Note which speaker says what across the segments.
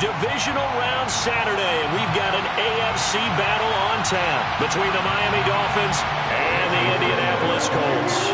Speaker 1: divisional round Saturday, and we've got an AFC battle on tap between the Miami Dolphins and the Indianapolis Colts.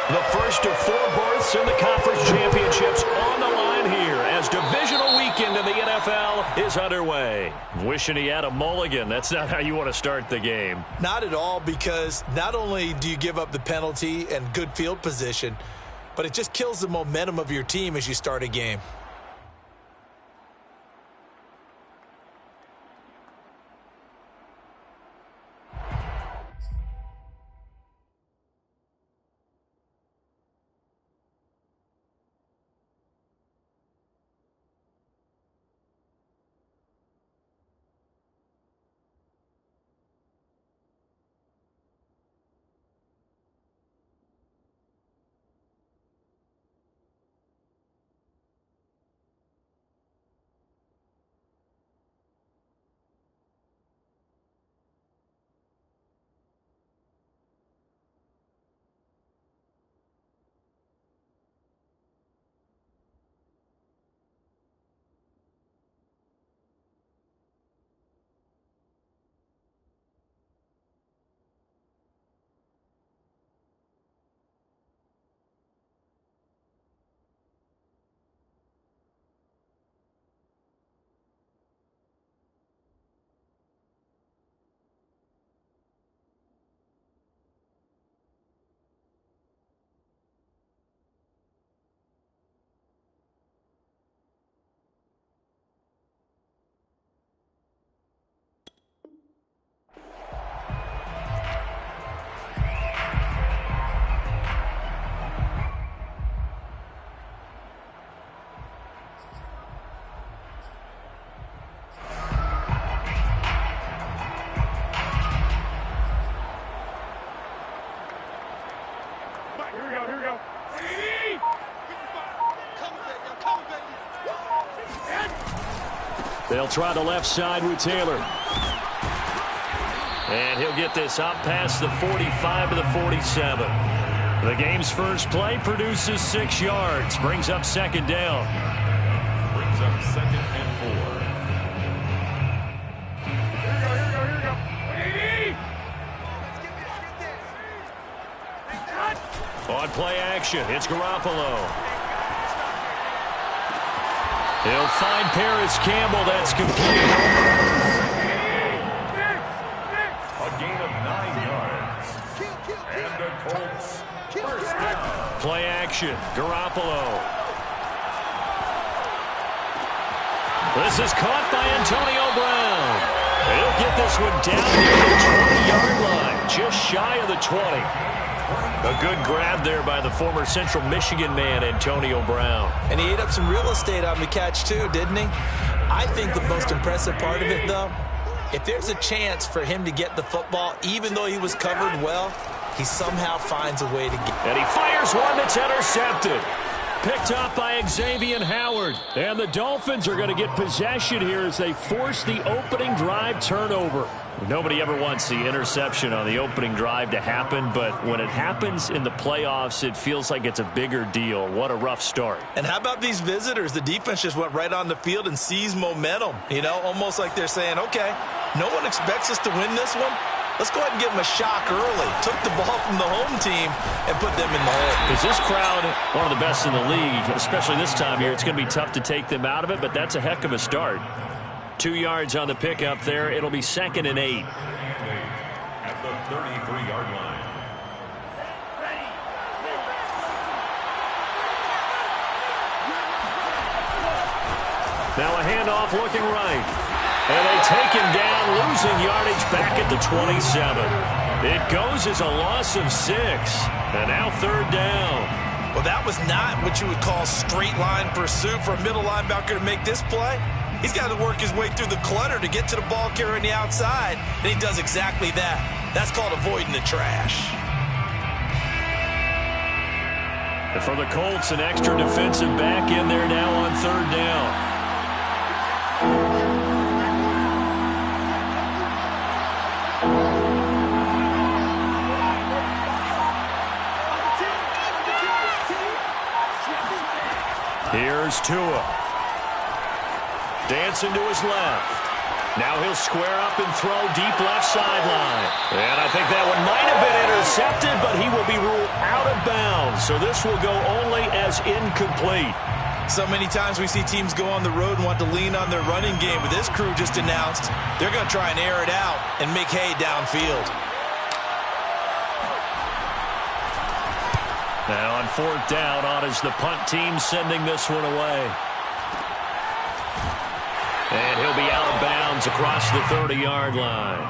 Speaker 1: The first of 4 berths in the conference championships on the line here as divisional weekend in the NFL is underway. Wishing he had a mulligan. That's not how you want to start the game.
Speaker 2: Not at all, because not only do you give up the penalty and good field position, but it just kills the momentum of your team as you start a game.
Speaker 1: They'll try the left side with Taylor. And he'll get this up past the 45 to the 47. The game's first play produces 6 yards. Brings up second down.
Speaker 3: Brings up 2nd and 4.
Speaker 1: On play action, it's Garoppolo. He'll find Paris Campbell. That's complete.
Speaker 3: A gain of 9 yards. And the Colts first down.
Speaker 1: Play action, Garoppolo. This is caught by Antonio Brown. He'll get this one down near the 20-yard line, just shy of the 20. A good grab there by the former Central Michigan man, Antonio Brown.
Speaker 2: And he ate up some real estate on the catch too, didn't he? I think the most impressive part of it, though, if there's a chance for him to get the football, even though he was covered well, he somehow finds a way to get it.
Speaker 1: And he fires one that's intercepted. Picked up by Xavier Howard. And the Dolphins are going to get possession here as they force the opening drive turnover. Nobody ever wants the interception on the opening drive to happen, but when it happens in the playoffs, it feels like it's a bigger deal. What a rough start.
Speaker 2: And how about these visitors? The defense just went right on the field and seized momentum. You know, almost like they're saying, okay, no one expects us to win this one. Let's go ahead and give them a shock early. Took the ball from the home team and put them in the hole.
Speaker 1: Is this crowd one of the best in the league, especially this time of year? It's going to be tough to take them out of it, but that's a heck of a start. 2 yards on the pickup there. It'll be 2nd and 8.
Speaker 3: At the 33-yard line.
Speaker 1: Now a handoff looking right. And they take him down, losing yardage back at the 27. It goes as a loss of 6. And now 3rd down.
Speaker 2: Well, that was not what you would call straight line pursuit for a middle linebacker to make this play. He's got to work his way through the clutter to get to the ball carrier on the outside, and he does exactly that. That's called avoiding the trash.
Speaker 1: And for the Colts, an extra defensive back in there now on 3rd down. Here's Tua. Dancing to his left. Now he'll square up and throw deep left sideline. And I think that one might have been intercepted, but he will be ruled out of bounds. So this will go only as incomplete.
Speaker 2: So many times we see teams go on the road and want to lean on their running game, but this crew just announced they're going to try and air it out and make hay downfield.
Speaker 1: Now on 4th down, on is the punt team sending this one away. And he'll be out of bounds across the 30-yard line.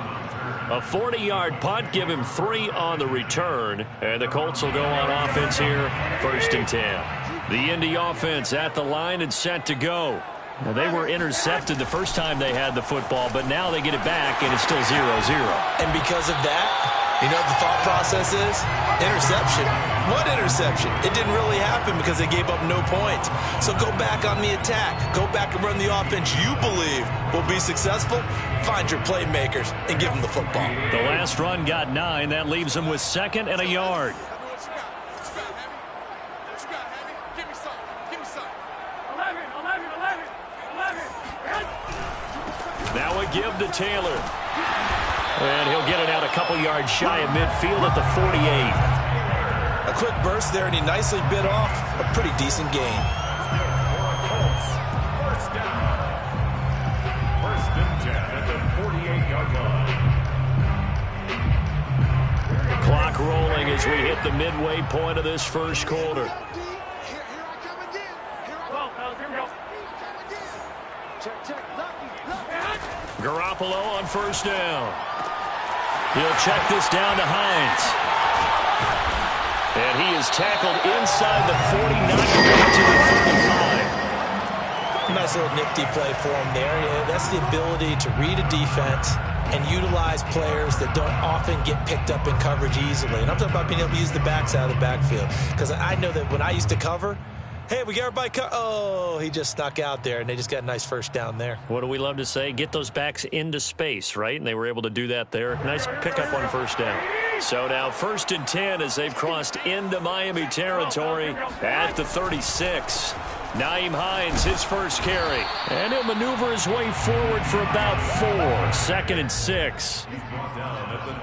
Speaker 1: A 40-yard punt, give him 3 on the return. And the Colts will go on offense here, 1st and 10. The Indy offense at the line and set to go. Now, they were intercepted the first time they had the football, but now they get it back, and it's still 0-0.
Speaker 2: And because of that, you know what the thought process is? Interception. What interception? It didn't really happen because they gave up no points. So go back on the attack. Go back and run the offense you believe will be successful. Find your playmakers and give them the football.
Speaker 1: The last run got 9. That leaves them with 2nd and a yard. Now a give to Taylor. And he'll get it out a couple yards shy of midfield at the 48.
Speaker 2: A quick burst there, and he nicely bit off a pretty decent gain.
Speaker 3: First down. 1st and 10 at the 48-yard line.
Speaker 1: Clock rolling as we hit the midway point of this first quarter. Garoppolo on 1st down. He'll check this down to Hines. And he is tackled inside the 49 to the 35.
Speaker 2: Nice little nifty play for him there. Yeah, that's the ability to read a defense and utilize players that don't often get picked up in coverage easily. And I'm talking about being able to use the backs out of the backfield. Because I know that when I used to cover, hey, we got everybody oh, he just snuck out there, and they just got a nice first down there.
Speaker 1: What do we love to say? Get those backs into space, right? And they were able to do that there. Nice pickup on 1st down. So now 1st and 10 as they've crossed into Miami territory at the 36. Nyheim Hines, his first carry. And he'll maneuver his way forward for about 4. 2nd and 6.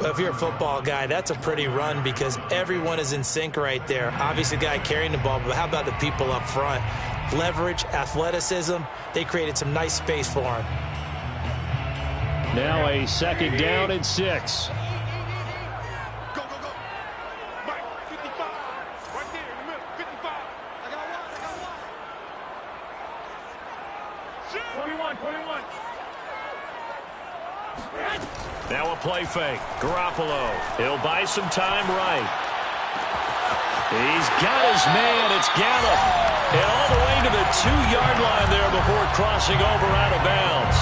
Speaker 2: Well, if you're a football guy, that's a pretty run because everyone is in sync right there. Obviously, the guy carrying the ball, but how about the people up front? Leverage, athleticism, they created some nice space for him.
Speaker 1: Now a 2nd down and 6.
Speaker 4: Go, go, go. Mike, 55. Right there in the middle, 55. I got one. 21, 21.
Speaker 1: Now a play fake. Garoppolo. He'll buy some time right. He's got his man. It's Gallup. And all the way to the 2-yard line there before crossing over out of bounds.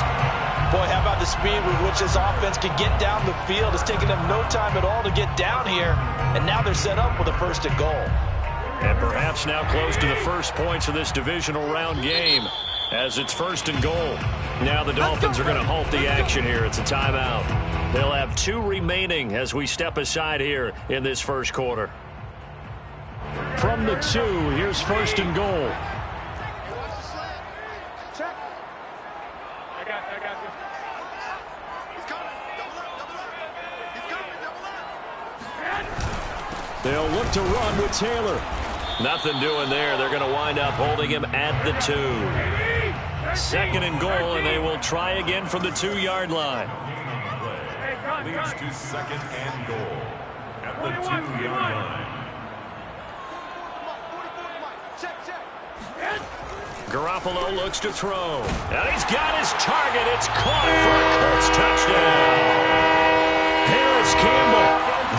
Speaker 2: Boy, how about the speed with which this offense can get down the field? It's taken them no time at all to get down here. And now they're set up with a 1st and goal.
Speaker 1: And perhaps now close to the first points of this divisional round game as it's 1st and goal. Now the Dolphins are going to halt the action here. It's a timeout. They'll have 2 remaining as we step aside here in this first quarter. From the 2, here's 1st and goal.
Speaker 4: Check. I got this. He's coming. Double up. He's coming, double up.
Speaker 1: They'll look to run with Taylor. Nothing doing there. They're going to wind up holding him at the 2. 2nd and goal, and they will try again from the 2-yard line.
Speaker 3: Leads to 2nd and goal at the 2-yard line.
Speaker 1: Garoppolo looks to throw. And he's got his target. It's caught for a Colts touchdown. Harris Campbell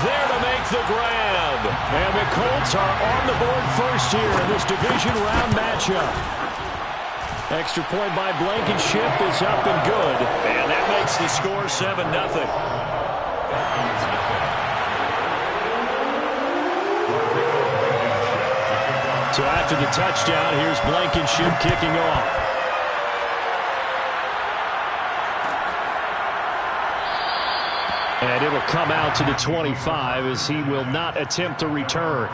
Speaker 1: there to make the grab. And the Colts are on the board first here in this division round matchup. Extra point by Blankenship is up and good. And that makes the score 7-0. So after the touchdown, here's Blankenship kicking off. And it'll come out to the 25 as he will not attempt a return.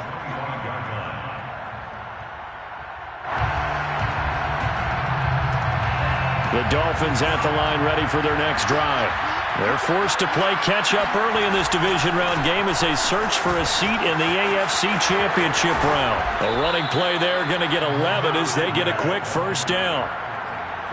Speaker 1: The Dolphins at the line ready for their next drive. They're forced to play catch-up early in this division round game as they search for a seat in the AFC Championship round. A running play there going to get 11 as they get a quick first down.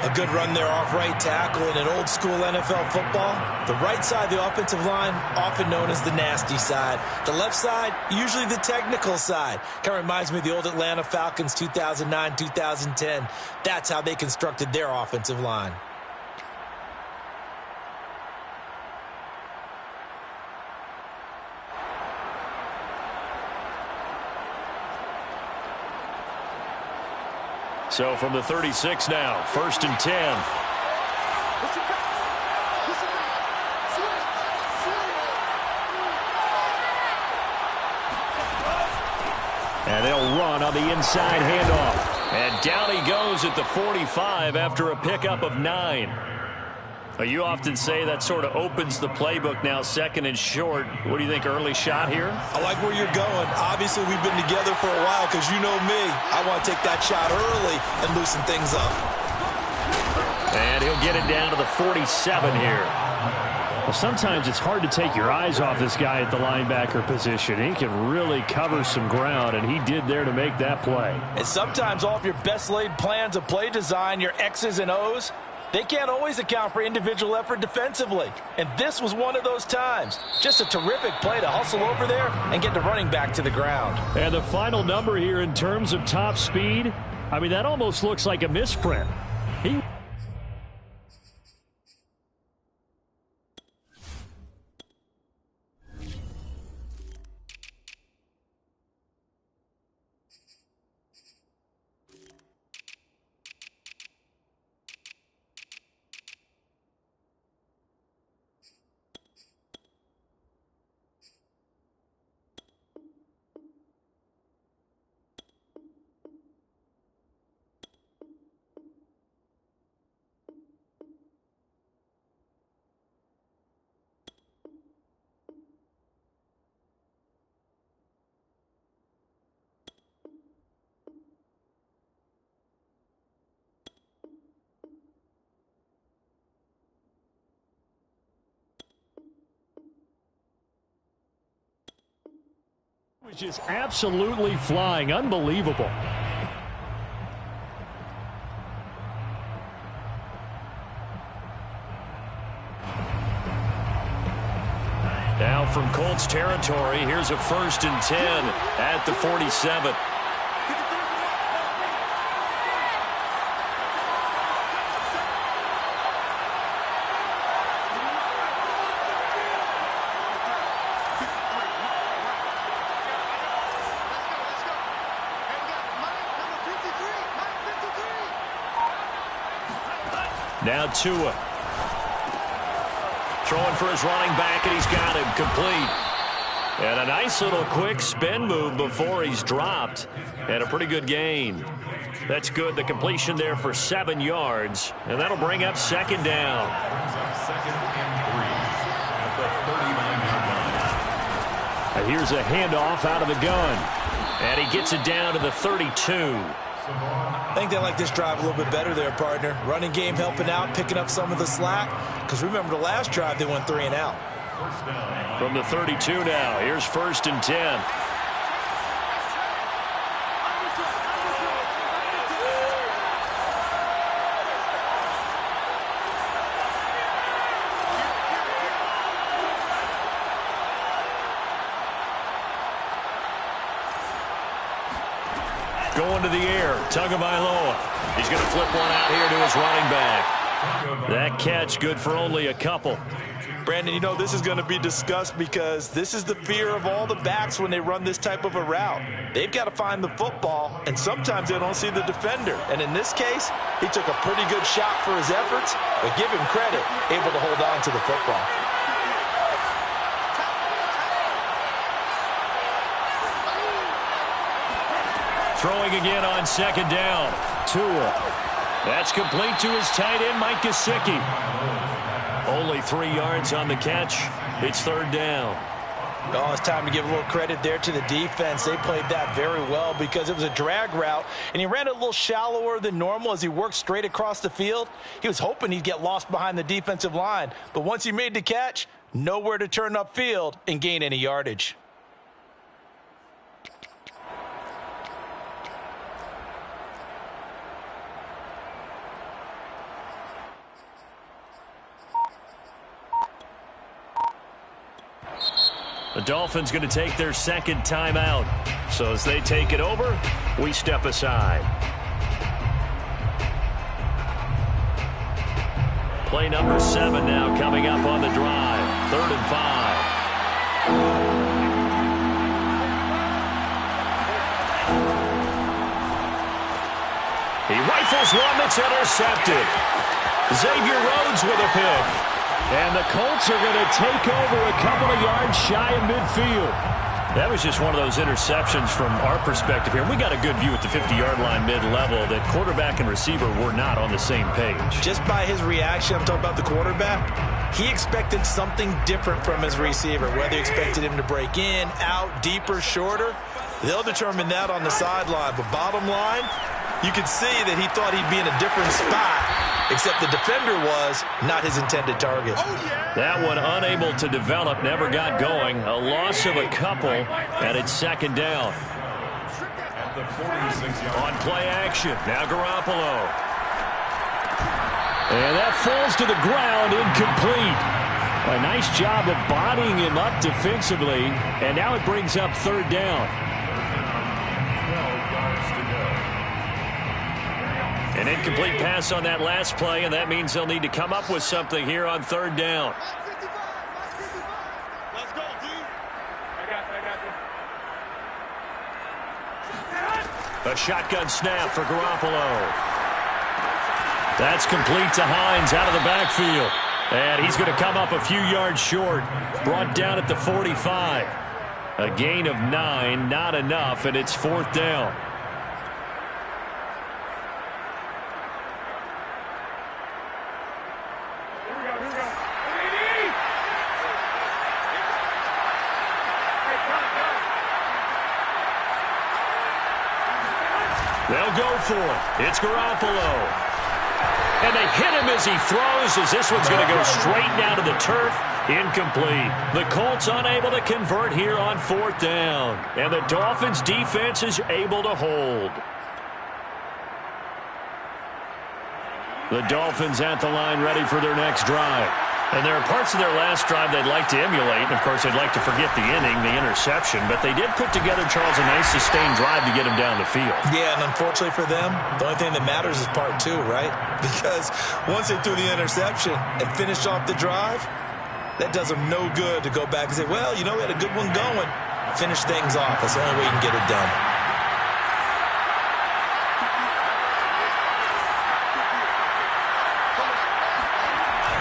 Speaker 2: A good run there off right tackle in an old-school NFL football. The right side of the offensive line, often known as the nasty side. The left side, usually the technical side. Kind of reminds me of the old Atlanta Falcons 2009-2010. That's how they constructed their offensive line.
Speaker 1: So from the 36 now, 1st and 10. And they'll run on the inside handoff. And down he goes at the 45 after a pickup of 9. You often say that sort of opens the playbook now, 2nd and short. What do you think, early shot here?
Speaker 2: I like where you're going. Obviously, we've been together for a while because you know me. I want to take that shot early and loosen things up.
Speaker 1: And he'll get it down to the 47 here. Well, sometimes it's hard to take your eyes off this guy at the linebacker position. He can really cover some ground, and he did there to make that play.
Speaker 2: And sometimes off your best laid plans of play design, your X's and O's, they can't always account for individual effort defensively. And this was one of those times. Just a terrific play to hustle over there and get the running back to the ground.
Speaker 1: And the final number here in terms of top speed, I mean, that almost looks like a misprint. Was just absolutely flying. Unbelievable. Now from Colts territory, here's a 1st and 10 at the 47. Now Tua. Throwing for his running back, and he's got him complete. And a nice little quick spin move before he's dropped. And a pretty good gain. That's good. The completion there for 7 yards. And that'll bring up 2nd down.
Speaker 3: Second and 3 at the 39-yard line.
Speaker 1: And here's a handoff out of the gun. And he gets it down to the 32.
Speaker 2: I think they like this drive a little bit better there, partner. Running game helping out, picking up some of the slack. Because remember the last drive, they went 3 and out.
Speaker 1: From the 32 now, here's 1st and 10. Going to the air, Tagovailoa. He's going to flip one out here to his running back. That catch good for only a couple.
Speaker 2: Brandon, you know this is going to be discussed because this is the fear of all the backs when they run this type of a route. They've got to find the football, and sometimes they don't see the defender. And in this case, he took a pretty good shot for his efforts, but give him credit, able to hold on to the football.
Speaker 1: Throwing again on 2nd down. Tua. That's complete to his tight end, Mike Gesicki. Only 3 yards on the catch. It's 3rd down.
Speaker 2: Oh, it's time to give a little credit there to the defense. They played that very well because it was a drag route, and he ran a little shallower than normal as he worked straight across the field. He was hoping he'd get lost behind the defensive line, but once he made the catch, nowhere to turn upfield and gain any yardage.
Speaker 1: The Dolphins going to take their second timeout. So as they take it over, we step aside. Play number 7 now coming up on the drive. 3rd and 5. He rifles one that's intercepted. Xavier Rhodes with a pick. And the Colts are going to take over a couple of yards shy of midfield. That was just one of those interceptions from our perspective here. We got a good view at the 50-yard line mid-level that quarterback and receiver were not on the same page.
Speaker 2: Just by his reaction, I'm talking about the quarterback, he expected something different from his receiver, whether he expected him to break in, out, deeper, shorter. They'll determine that on the sideline. But bottom line, you could see that he thought he'd be in a different spot, except the defender was not his intended target.
Speaker 1: That one unable to develop, never got going. A loss of a couple, and it's 2nd down. On play action, now Garoppolo. And that falls to the ground, incomplete. A nice job of bodying him up defensively, and now it brings up 3rd down. An incomplete pass on that last play, and that means they'll need to come up with something here on 3rd down.
Speaker 4: Let's go, D. I got you.
Speaker 1: A shotgun snap for Garoppolo. That's complete to Hines out of the backfield. And he's going to come up a few yards short. Brought down at the 45. A gain of 9, not enough, and it's 4th down. They'll go for it. It's Garoppolo. And they hit him as he throws, as this one's going to go straight down to the turf. Incomplete. The Colts unable to convert here on 4th down. And the Dolphins defense is able to hold. The Dolphins at the line ready for their next drive. And there are parts of their last drive they'd like to emulate. And, of course, they'd like to forget the inning, the interception. But they did put together, Charles, a nice sustained drive to get him down the field.
Speaker 2: Yeah, and unfortunately for them, the only thing that matters is part 2, right? Because once they threw the interception and finished off the drive, that does them no good to go back and say, well, you know, we had a good one going. Finish things off. That's the only way you can get it done.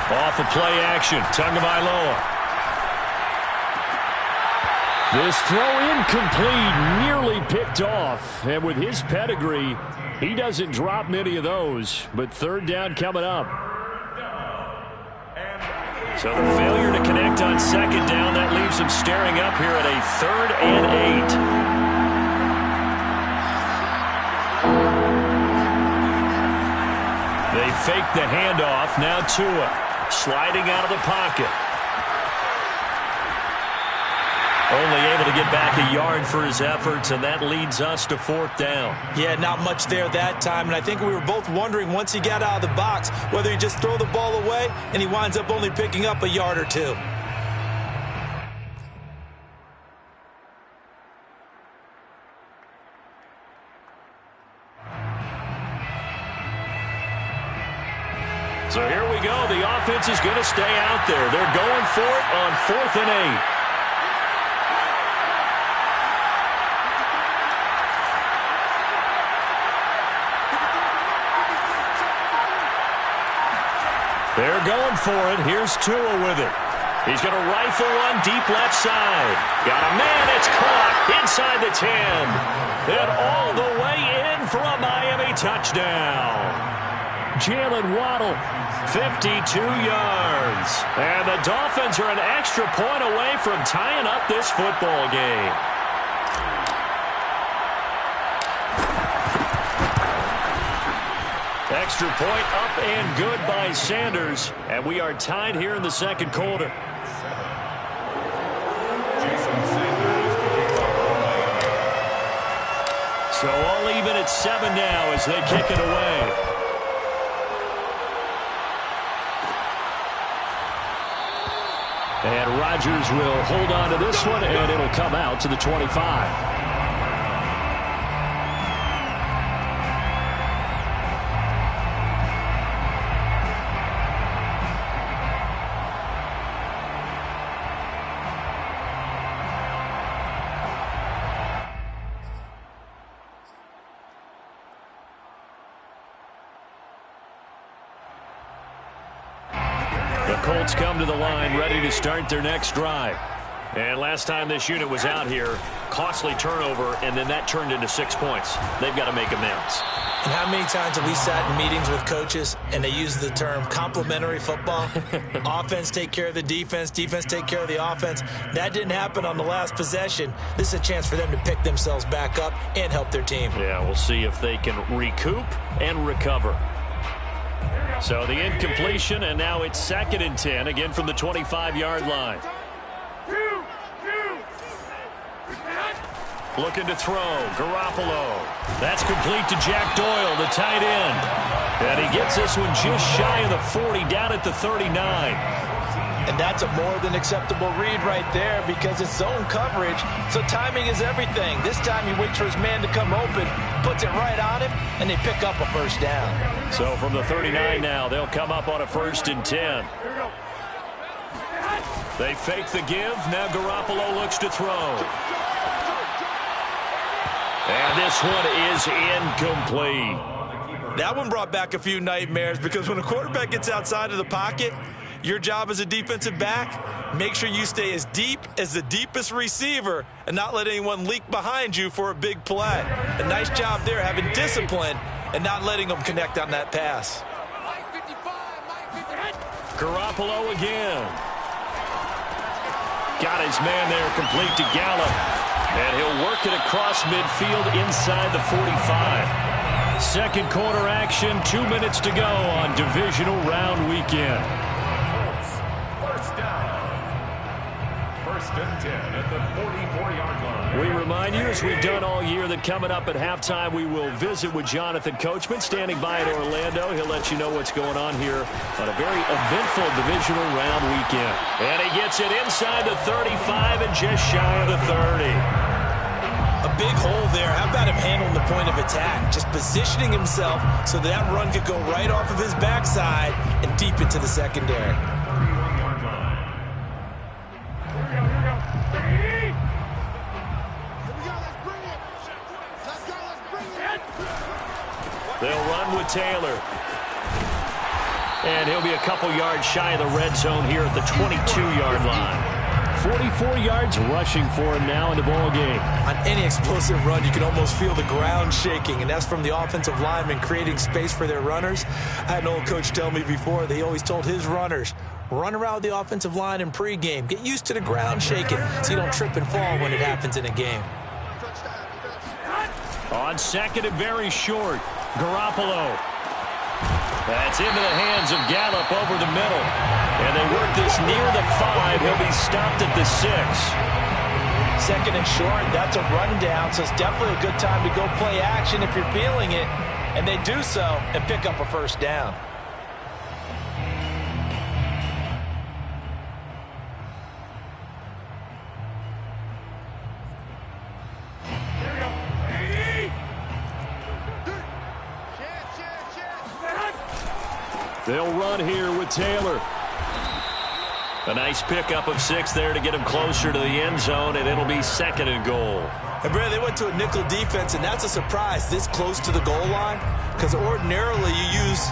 Speaker 1: Off of play action, Tagovailoa. This throw incomplete, nearly picked off. And with his pedigree, he doesn't drop many of those. But 3rd down coming up. So the failure to connect on 2nd down, that leaves him staring up here at a 3rd and 8. They fake the handoff, now Tua. Sliding out of the pocket. Only able to get back a yard for his efforts, and that leads us to 4th down.
Speaker 2: Yeah, not much there that time, and I think we were both wondering once he got out of the box whether he just throw the ball away and he winds up only picking up a yard or 2.
Speaker 1: So here we go. The offense is going to stay out there. They're going for it on 4th and 8. They're going for it. Here's Tua with it. He's going to rifle one deep left side. Got a man. It's caught inside the 10. And all the way in for a Miami touchdown. Jalen Waddle, 52 yards. And the Dolphins are an extra point away from tying up this football game. Extra point up and good by Sanders. And we are tied here in the second quarter. So all even at 7 now as they kick it away. And Rodgers will hold on to this one, and it'll come out to the 25. Colts come to the line ready to start their next drive. And last time this unit was out here, costly turnover, and then that turned into 6 points. They've got to make amends.
Speaker 2: And how many times have we sat in meetings with coaches and they use the term complementary football? Offense take care of the defense, defense take care of the offense. That didn't happen on the last possession. This is a chance for them to pick themselves back up and help their team.
Speaker 1: Yeah, we'll see if they can recoup and recover. So the incompletion, and now it's 2nd and 10, again from the 25-yard line. Looking to throw, Garoppolo. That's complete to Jack Doyle, the tight end. And he gets this one just shy of the 40, down at the 39.
Speaker 2: And that's a more than acceptable read right there because it's zone coverage, so timing is everything. This time he waits for his man to come open, puts it right on him, and they pick up a first down.
Speaker 1: So from the 39 now, they'll come up on a 1st and 10. They fake the give. Now Garoppolo looks to throw. And this one is incomplete.
Speaker 2: That one brought back a few nightmares because when a quarterback gets outside of the pocket, your job as a defensive back, make sure you stay as deep as the deepest receiver and not let anyone leak behind you for a big play. A nice job there having discipline and not letting them connect on that pass.
Speaker 1: Garoppolo again. Got his man there complete to Gallup. And he'll work it across midfield inside the 45. Second quarter action, 2 minutes to go on divisional round weekend.
Speaker 3: First and 10 at the 44-yard line.
Speaker 1: We remind you, as we've done all year, that coming up at halftime, we will visit with Jonathan Coachman, standing by in Orlando. He'll let you know what's going on here on a very eventful divisional round weekend. And he gets it inside the 35 and just shy of the 30.
Speaker 2: A big hole there. How about him handling the point of attack? Just positioning himself so that run could go right off of his backside and deep into the secondary.
Speaker 1: They'll run with Taylor. And he'll be a couple yards shy of the red zone here at the 22-yard line. 44 yards rushing for him now in the ball game.
Speaker 2: On any explosive run, you can almost feel the ground shaking, and that's from the offensive linemen creating space for their runners. I had an old coach tell me before, they always told his runners, run around the offensive line in pregame. Get used to the ground shaking so you don't trip and fall when it happens in a game.
Speaker 1: On second and very short, Garoppolo. That's into the hands of Gallup over the middle. And they work this near the 5. He'll be stopped at the 6.
Speaker 2: Second and short, that's a rundown, so it's definitely a good time to go play action if you're feeling it. And they do so and pick up a first down.
Speaker 1: They'll run here with Taylor. A nice pickup of 6 there to get him closer to the end zone, and it'll be 2nd and goal.
Speaker 2: And, Brad, they went to a nickel defense, and that's a surprise this close to the goal line because ordinarily you use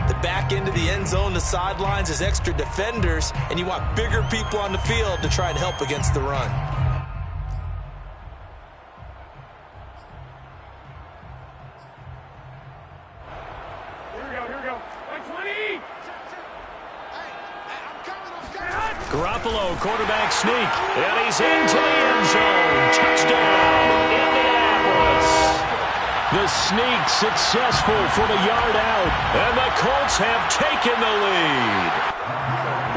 Speaker 2: the back end of the end zone, the sidelines as extra defenders, and you want bigger people on the field to try and help against the run.
Speaker 3: Here we go.
Speaker 1: Garoppolo, quarterback sneak, and he's into the end zone. Touchdown, Indianapolis. The sneak successful from a yard out, and the Colts have taken the lead.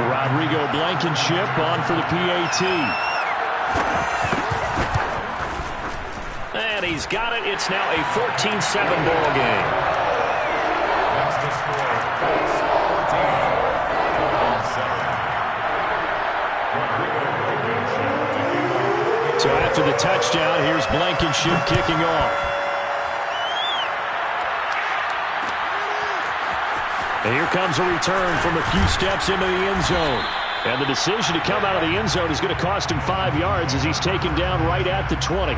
Speaker 1: Rodrigo Blankenship on for the PAT. And he's got it. It's now a 14-7 ball game.
Speaker 3: That's the score. Colts 14,
Speaker 1: So after the touchdown, here's Blankenship kicking off. And here comes a return from a few steps into the end zone. And the decision to come out of the end zone is going to cost him 5 yards as he's taken down right at the 20.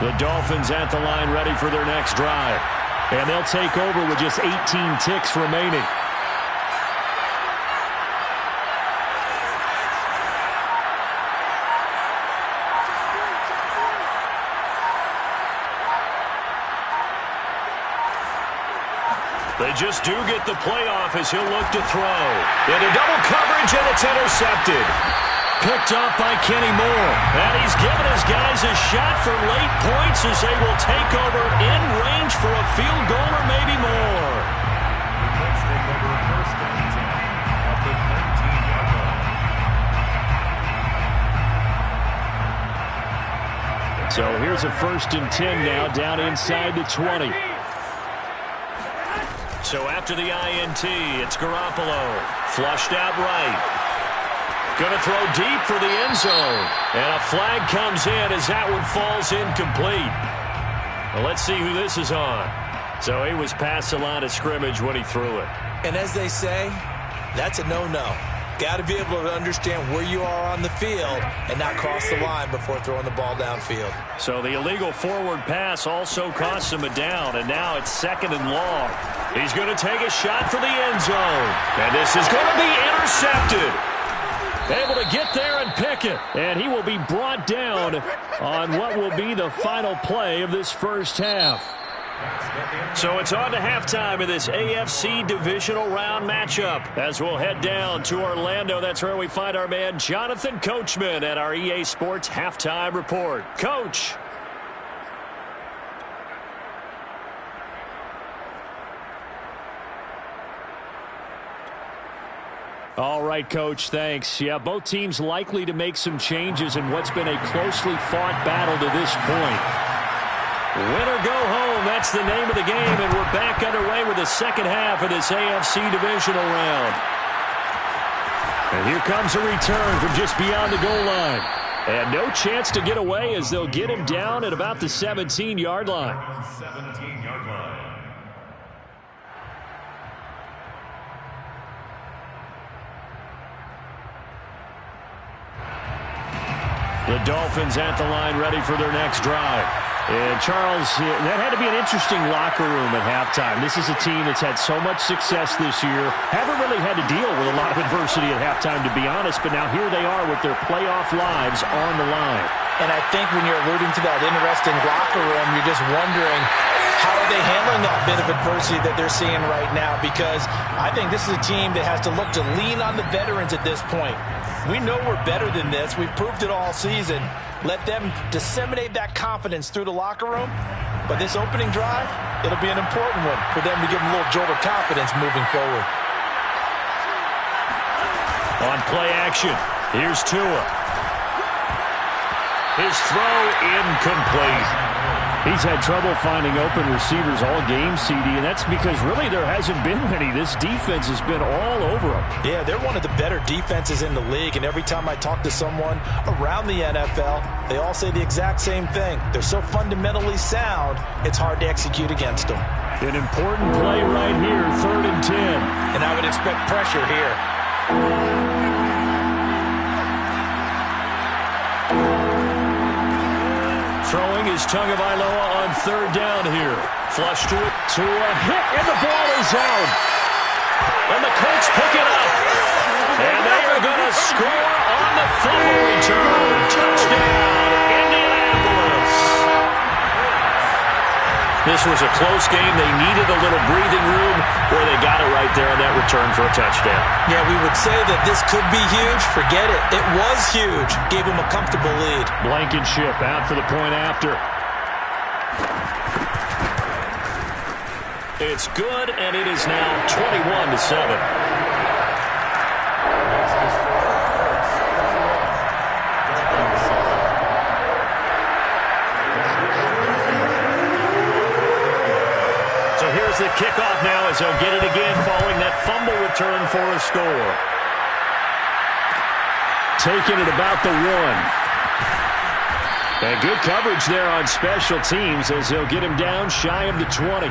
Speaker 1: The Dolphins at the line ready for their next drive. And they'll take over with just 18 ticks remaining. They just do get the playoff as he'll look to throw. Into double coverage, and it's intercepted. Picked off by Kenny Moore. And he's given his guys a shot for late points as they will take over in range for a field goal or maybe more.
Speaker 3: Let's take over first and 10 at the 19-yard line.
Speaker 1: So here's a 1st and 10 now down inside the 20. So after the INT, it's Garoppolo. Flushed out right. Going to throw deep for the end zone. And a flag comes in as that one falls incomplete. Well, let's see who this is on. So he was past the line of scrimmage when he threw it.
Speaker 2: And as they say, that's a no-no. Got to be able to understand where you are on the field and not cross the line before throwing the ball downfield.
Speaker 1: So the illegal forward pass also cost him a down, and now it's 2nd and long. He's going to take a shot for the end zone. And this is going to be intercepted. Able to get there and pick it. And he will be brought down on what will be the final play of this first half. So it's on to halftime of this AFC divisional round matchup as we'll head down to Orlando. That's where we find our man Jonathan Coachman at our EA Sports Halftime Report. Coach. All right, Coach, thanks. Yeah, both teams likely to make some changes in what's been a closely fought battle to this point. Win or go home, that's the name of the game, and we're back underway with the second half of this AFC divisional round. And here comes a return from just beyond the goal line. And no chance to get away as they'll get him down at about the 17-yard line.
Speaker 3: 17-yard line.
Speaker 1: The Dolphins at the line ready for their next drive. And Charles, that had to be an interesting locker room at halftime. This is a team that's had so much success this year. Haven't really had to deal with a lot of adversity at halftime, to be honest. But now here they are with their playoff lives on the line.
Speaker 5: And I think when you're alluding to that interesting locker room, you're just wondering, how are they handling that bit of adversity that they're seeing right now? Because I think this is a team that has to look to lean on the veterans at this point. We know we're better than this. We've proved it all season. Let them disseminate that confidence through the locker room. But this opening drive, it'll be an important one for them to give them a little jolt of confidence moving forward.
Speaker 1: On play action, here's Tua. His throw incomplete. He's had trouble finding open receivers all game, CD, and that's because really there hasn't been many. This defense has been all over them.
Speaker 5: Yeah, they're one of the better defenses in the league, and every time I talk to someone around the NFL, they all say the exact same thing. They're so fundamentally sound, it's hard to execute against them.
Speaker 1: An important play right here, 3rd and 10.
Speaker 5: And I would expect pressure here.
Speaker 1: Throwing is Tagovailoa on 3rd down here. Flush to it, to a hit, and the ball is out. and the Colts pick it up. And they are going to score on the fumble return. Touchdown, Indianapolis. This was a close game. They needed a little breathing room where they got it right there on that return for a touchdown.
Speaker 5: Yeah, we would say that this could be huge. Forget it. It was huge. Gave them a comfortable lead.
Speaker 1: Blankenship out for the point after. It's good, and it is now 21-7. The kickoff now as they'll get it again following that fumble return for a score. Taking it about the 1. And good coverage there on special teams as he'll get him down shy of the 20.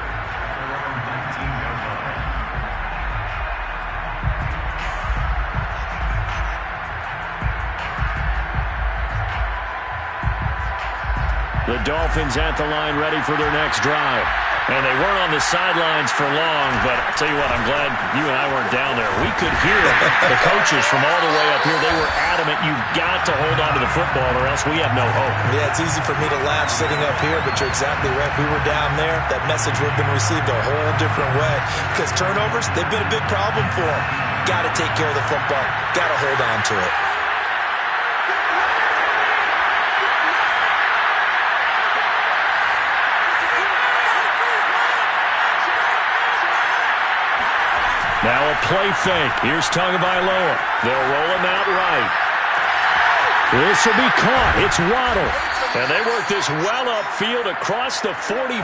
Speaker 1: The Dolphins at the line ready for their next drive. And they weren't on the sidelines for long, but I'll tell you what, I'm glad you and I weren't down there. We could hear the coaches from all the way up here. They were adamant, you've got to hold on to the football or else we have no hope.
Speaker 5: Yeah, it's easy for me to laugh sitting up here, but you're exactly right. If we were down there, that message would have been received a whole different way. Because turnovers, they've been a big problem for them. Got to take care of the football. Got to hold on to it.
Speaker 1: Now a play fake. Here's Tagovailoa. They'll roll him out right. This will be caught. It's Waddle. And they work this well upfield across the 45.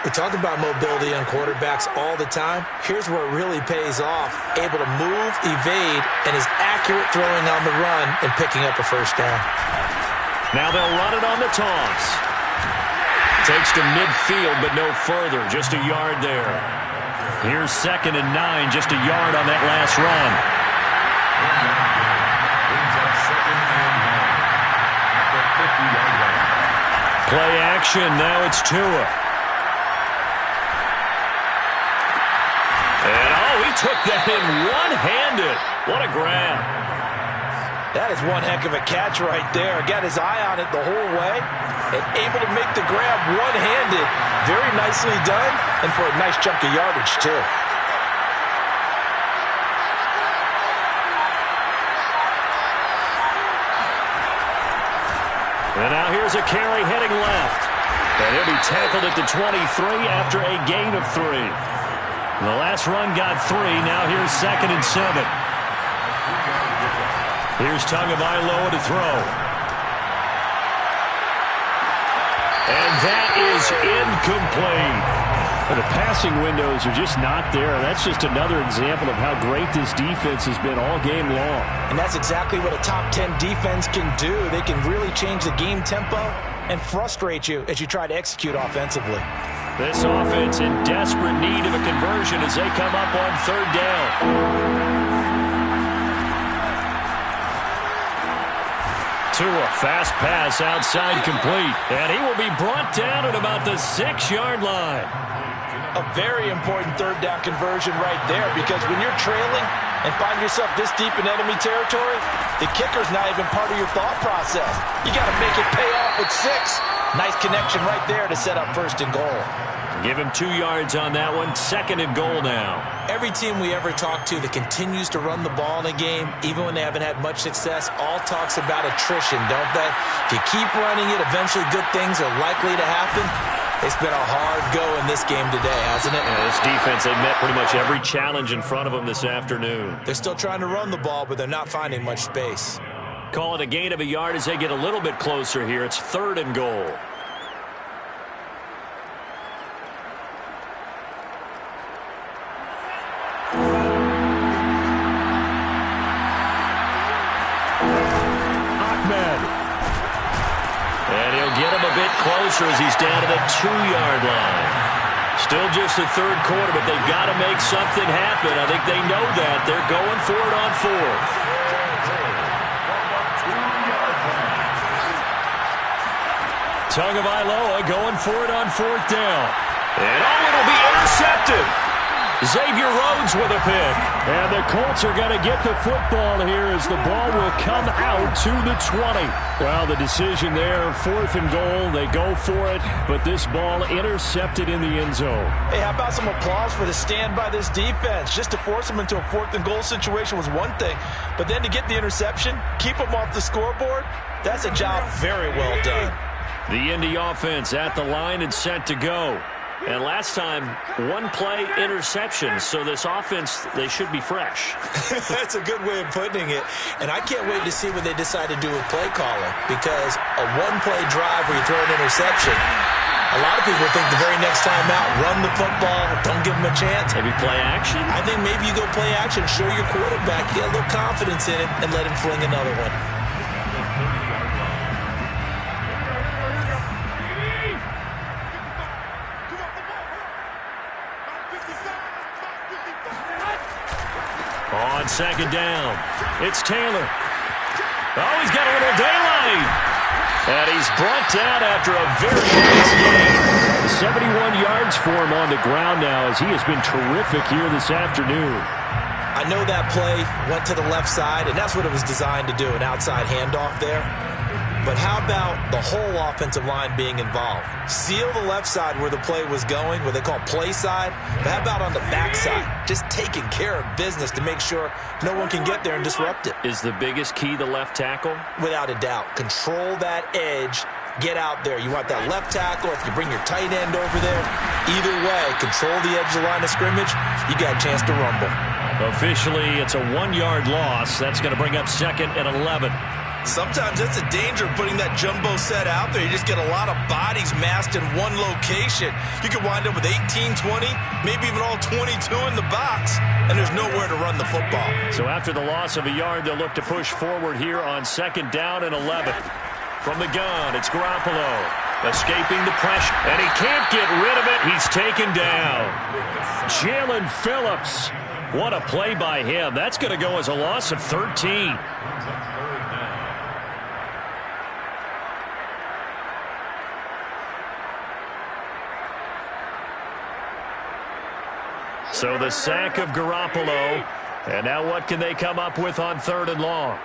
Speaker 5: We talk about mobility on quarterbacks all the time. Here's where it really pays off. Able to move, evade, and is accurate throwing on the run and picking up a first down.
Speaker 1: Now they'll run it on the toss. Takes to midfield, but no further. Just a yard there. Here's 2nd and 9, just a yard on that last run. Play action, now it's Tua. And he took that in one-handed. What a grab.
Speaker 5: That is one heck of a catch right there. Got his eye on it the whole way and able to make the grab one-handed. Very nicely done, and for a nice chunk of yardage, too.
Speaker 1: And now here's a carry heading left. And he'll be tackled at the 23 after a gain of 3. The last run got 3. Now here's 2nd and 7. Here's Tagovailoa to throw. And that is incomplete. Well, the passing windows are just not there. That's just another example of how great this defense has been all game long.
Speaker 5: And that's exactly what a top 10 defense can do. They can really change the game tempo and frustrate you as you try to execute offensively.
Speaker 1: This offense in desperate need of a conversion as they come up on 3rd down. Tua, fast pass outside complete. And he will be brought down at about the 6-yard line.
Speaker 5: A very important 3rd down conversion right there, because when you're trailing and find yourself this deep in enemy territory, the kicker's not even part of your thought process. You got to make it pay off with 6. Nice connection right there to set up 1st and goal.
Speaker 1: Give him 2 yards on that one. 2nd and goal now.
Speaker 5: Every team we ever talk to that continues to run the ball in a game, even when they haven't had much success, all talks about attrition, don't they? If you keep running it, eventually good things are likely to happen. It's been a hard go in this game today, hasn't it?
Speaker 1: Yeah, this defense, they met pretty much every challenge in front of them this afternoon.
Speaker 5: They're still trying to run the ball, but they're not finding much space.
Speaker 1: Call it a gain of a yard as they get a little bit closer here. It's 3rd and goal. Closer as he's down to the 2-yard line. Still just the 3rd quarter, but they've got to make something happen. I think they know that. They're going for it on 4th. Tagovailoa going for it on 4th down. And it'll be intercepted. Xavier Rhodes with a pick. And the Colts are going to get the football here as the ball will come out to the 20. Well, the decision there, 4th and goal. They go for it, but this ball intercepted in the end zone.
Speaker 5: Hey, how about some applause for the stand by this defense? Just to force them into a 4th and goal situation was one thing, but then to get the interception, keep them off the scoreboard, that's a job very well done.
Speaker 1: The Indy offense at the line and set to go. And last time, 1-play interception. So this offense, they should be fresh.
Speaker 5: That's a good way of putting it. And I can't wait to see what they decide to do with play calling. Because a 1-play drive where you throw an interception, a lot of people think the very next time out, run the football, don't give them a chance.
Speaker 1: Maybe play action?
Speaker 5: I think maybe you go play action, show your quarterback, get a little confidence in it, and let him fling another one.
Speaker 1: On 2nd down, it's Taylor. Oh, he's got a little daylight. And he's brought down after a very nice game. 71 yards for him on the ground now as he has been terrific here this afternoon.
Speaker 5: I know that play went to the left side, and that's what it was designed to do, an outside handoff there. But how about the whole offensive line being involved? Seal the left side where the play was going, what they call play side. But how about on the back side? Just taking care of business to make sure no one can get there and disrupt it.
Speaker 1: Is the biggest key the left tackle?
Speaker 5: Without a doubt. Control that edge. Get out there. You want that left tackle. If you bring your tight end over there, either way, control the edge of the line of scrimmage, you got a chance to rumble.
Speaker 1: Officially, it's a 1-yard loss. That's going to bring up 2nd and 11.
Speaker 2: Sometimes that's a danger of putting that jumbo set out there. You just get a lot of bodies massed in one location. You could wind up with 18, 20, maybe even all 22 in the box, and there's nowhere to run the football.
Speaker 1: So after the loss of a yard, they'll look to push forward here on 2nd down and 11. From the gun, it's Garoppolo escaping the pressure, and he can't get rid of it. He's taken down. Jalen Phillips. What a play by him. That's going to go as a loss of 13. So the sack of Garoppolo. And now what can they come up with on 3rd and long?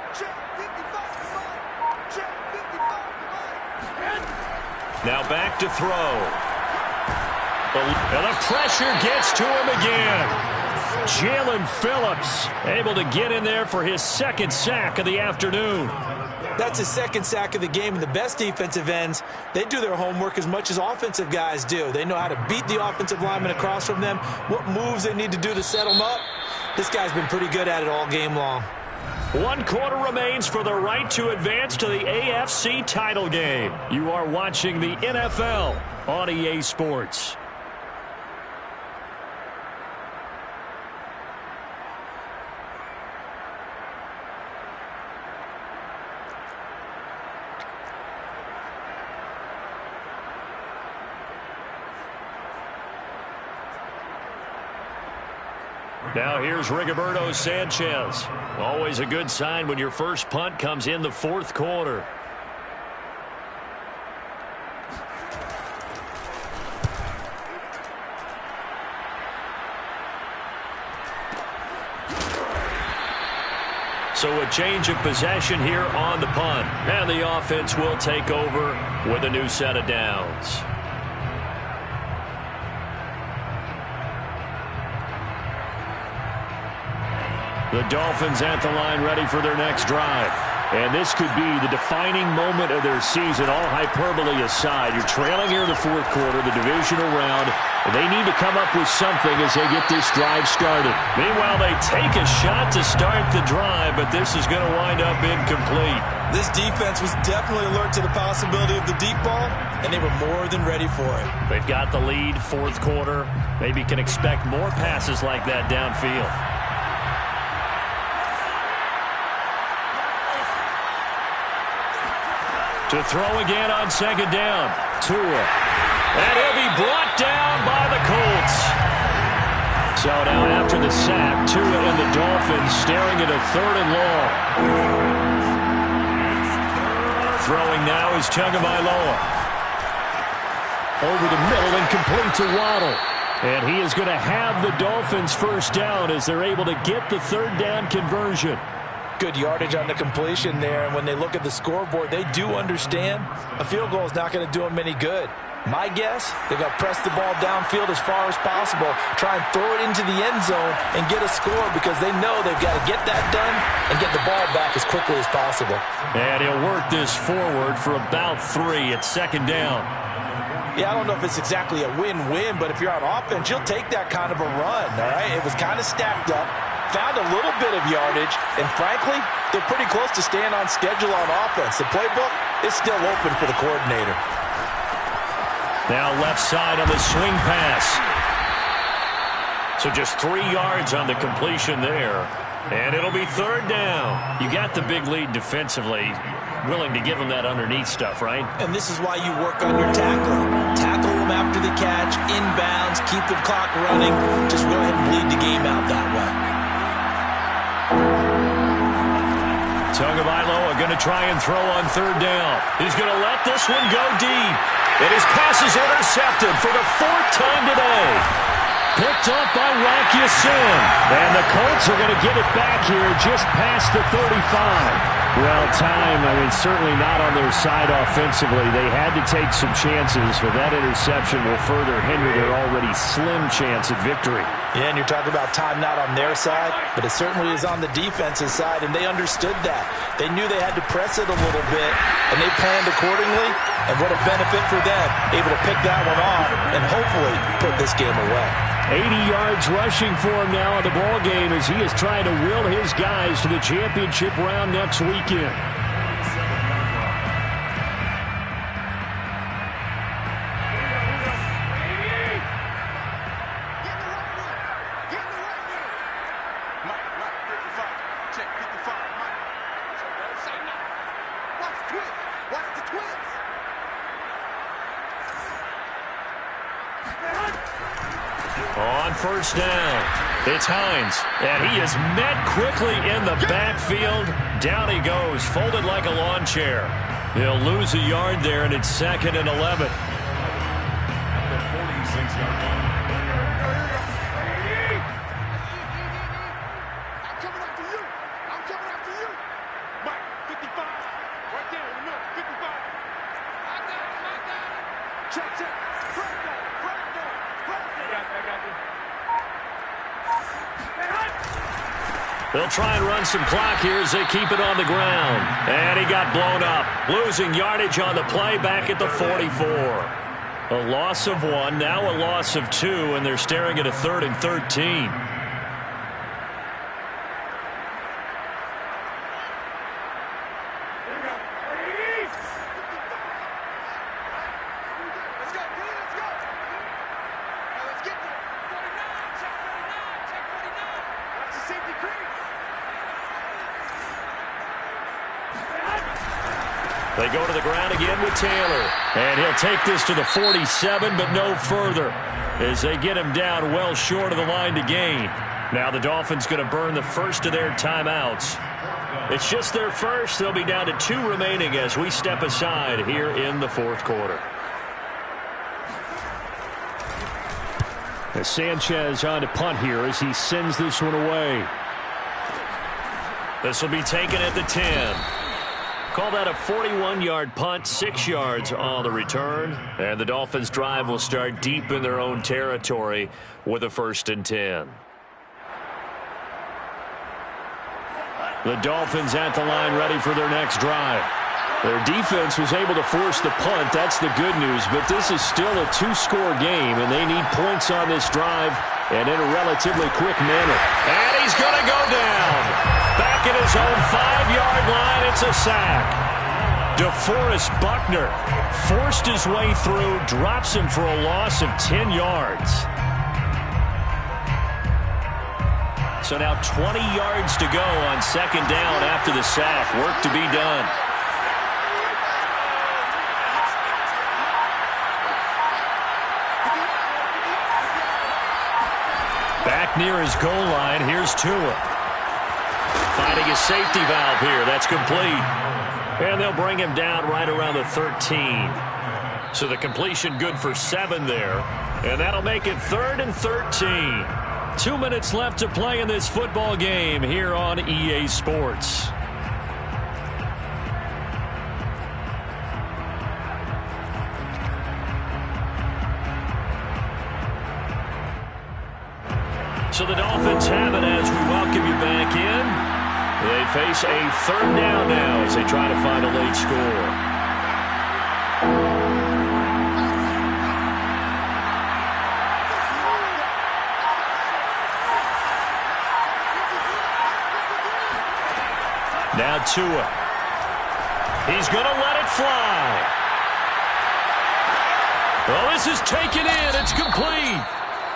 Speaker 1: Now back to throw. And the pressure gets to him again. Jalen Phillips able to get in there for his 2nd sack of the afternoon.
Speaker 5: That's his 2nd sack of the game, and the best defensive ends, they do their homework as much as offensive guys do. They know how to beat the offensive lineman across from them, what moves they need to do to set them up. This guy's been pretty good at it all game long.
Speaker 1: 1 quarter remains for the right to advance to the AFC title game. You are watching the NFL on EA Sports. Now here's Rigoberto Sanchez. Always a good sign when your first punt comes in the 4th quarter. So a change of possession here on the punt. And the offense will take over with a new set of downs. The Dolphins at the line ready for their next drive. And this could be the defining moment of their season, all hyperbole aside. You're trailing here in the 4th quarter, the divisional round. They need to come up with something as they get this drive started. Meanwhile, they take a shot to start the drive, but this is going to wind up incomplete.
Speaker 5: This defense was definitely alert to the possibility of the deep ball, and they were more than ready for it.
Speaker 1: They've got the lead, 4th quarter. Maybe can expect more passes like that downfield. To throw again on 2nd down. Tua. And he'll be brought down by the Colts. So now after the sack, Tua and the Dolphins staring at a 3rd and long. Throwing now is Tagovailoa. Over the middle and complete to Waddle. And he is going to have the Dolphins first down as they're able to get the third down conversion.
Speaker 5: Good yardage on the completion there, and when they look at the scoreboard, they do understand a field goal is not going to do them any good. My guess, they got to press the ball downfield as far as possible, try and throw it into the end zone and get a score because they know they've got to get that done and get the ball back as quickly as possible.
Speaker 1: And he'll work this forward for about 3 at second down.
Speaker 5: Yeah, I don't know if it's exactly a win-win, but if you're on offense, you'll take that kind of a run, all right? It was kind of stacked up, found a little bit of yardage, and frankly, they're pretty close to staying on schedule on offense. The playbook is still open for the coordinator.
Speaker 1: Now left side on the swing pass. So just 3 yards on the completion there. And it'll be third down. You got the big lead defensively. Willing to give them that underneath stuff, right?
Speaker 5: And this is why you work on your tackling. Tackle them after the catch, inbounds, keep the clock running. Just go ahead and bleed the game out that way.
Speaker 1: Tagovailoa going to try and throw on third down. He's going to let this one go deep. And his pass is intercepted for the 4th time today. Picked up by Rock Ya-Sin. And the Colts are going to get it back here just past the 35. Well, time, certainly not on their side offensively. They had to take some chances, but that interception will further hinder their already slim chance at victory.
Speaker 5: Yeah, and you're talking about time not on their side, but it certainly is on the defensive side, and they understood that. They knew they had to press it a little bit, and they planned accordingly, and what a benefit for them, able to pick that one off and hopefully put this game away.
Speaker 1: 80 yards rushing for him now in the ball game as he is trying to will his guys to the championship round next weekend. On first down, it's Hines, and he is met quickly in the backfield. Down he goes, folded like a lawn chair. He'll lose a yard there, and it's 2nd and 11. They'll try and run some clock here as they keep it on the ground. And he got blown up, losing yardage on the play back at the 44. A loss of 1, now a loss of 2, and they're staring at a 3rd and 13. They go to the ground again with Taylor. And he'll take this to the 47, but no further, as they get him down well short of the line to gain. Now the Dolphins going to burn the first of their timeouts. It's just their first. They'll be down to 2 remaining as we step aside here in the 4th quarter. As Sanchez on to punt here as he sends this one away. This will be taken at the 10. Call that a 41-yard punt, 6 yards on the return. And the Dolphins' drive will start deep in their own territory with a 1st and 10. The Dolphins at the line ready for their next drive. Their defense was able to force the punt. That's the good news. But this is still a 2-score game, and they need points on this drive and in a relatively quick manner. And he's going to go down. Back at his own 5-yard line, it's a sack. DeForest Buckner forced his way through, drops him for a loss of 10 yards. So now 20 yards to go on 2nd down after the sack. Work to be done. Back near his goal line, here's Tua. Finding his safety valve here. That's complete. And they'll bring him down right around the 13. So the completion good for 7 there. And that'll make it 3rd and 13. 2 minutes left to play in this football game here on EA Sports. So the Dolphins have it as we welcome you back in. They face a 3rd down now as they try to find a late score. Now Tua. He's going to let it fly. Well, this is taken in. It's complete.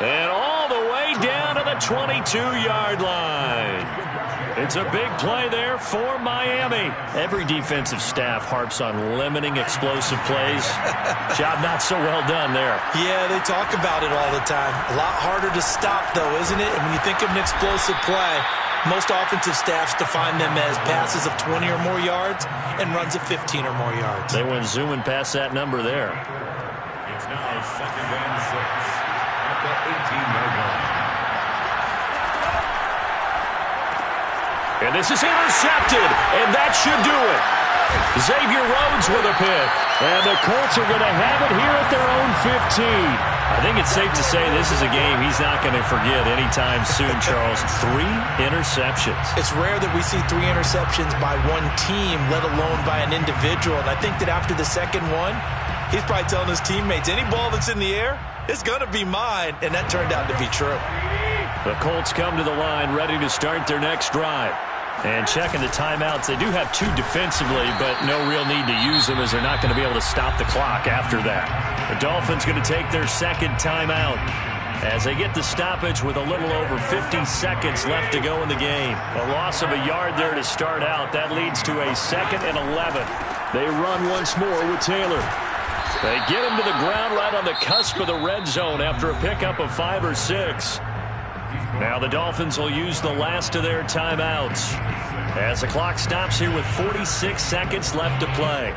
Speaker 1: And all the way down to the 22-yard line. It's a big play there for Miami. Every defensive staff harps on limiting explosive plays. Job not so well done there.
Speaker 5: Yeah, they talk about it all the time. A lot harder to stop, though, isn't it? And when you think of an explosive play, most offensive staffs define them as passes of 20 or more yards and runs of 15 or more yards.
Speaker 1: They went zooming past that number there.
Speaker 3: It's now 2nd and 6 at the 18-yard line.
Speaker 1: And this is intercepted, and that should do it. Xavier Rhodes with a pick. And the Colts are going to have it here at their own 15. I think it's safe to say this is a game he's not going to forget anytime soon, Charles. 3 interceptions.
Speaker 5: It's rare that we see 3 interceptions by one team, let alone by an individual. And I think that after the second one,
Speaker 2: He's probably telling his teammates, any ball that's in the air, it's going to be mine. And that turned out to be true.
Speaker 1: The Colts come to the line ready to start their next drive. And checking the timeouts, they do have 2 defensively, but no real need to use them as they're not going to be able to stop the clock after that. The Dolphins going to take their second timeout as they get the stoppage with a little over 50 seconds left to go in the game. A loss of a yard there to start out. That leads to a 2nd and 11. They run once more with Taylor. They get him to the ground right on the cusp of the red zone after a pickup of 5 or 6. Now the Dolphins will use the last of their timeouts as the clock stops here with 46 seconds left to play.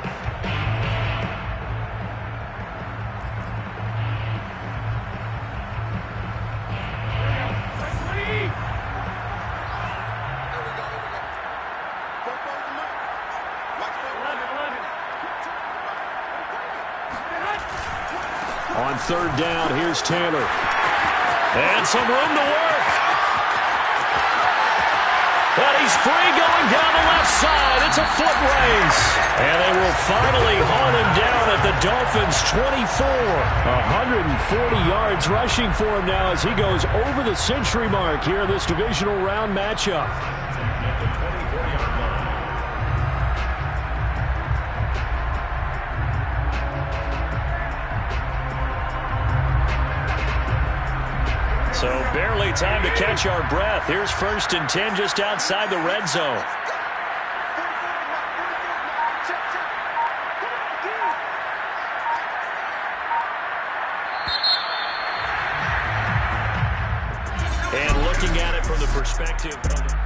Speaker 1: On 3rd down, here's Taylor. And some room to work. But he's free going down the left side. It's a foot race. And they will finally haul him down at the Dolphins' 24. 140 yards rushing for him now as he goes over the century mark here in this divisional round matchup. So barely time to catch our breath. Here's 1st and 10 just outside the red zone. And looking at it from the perspective of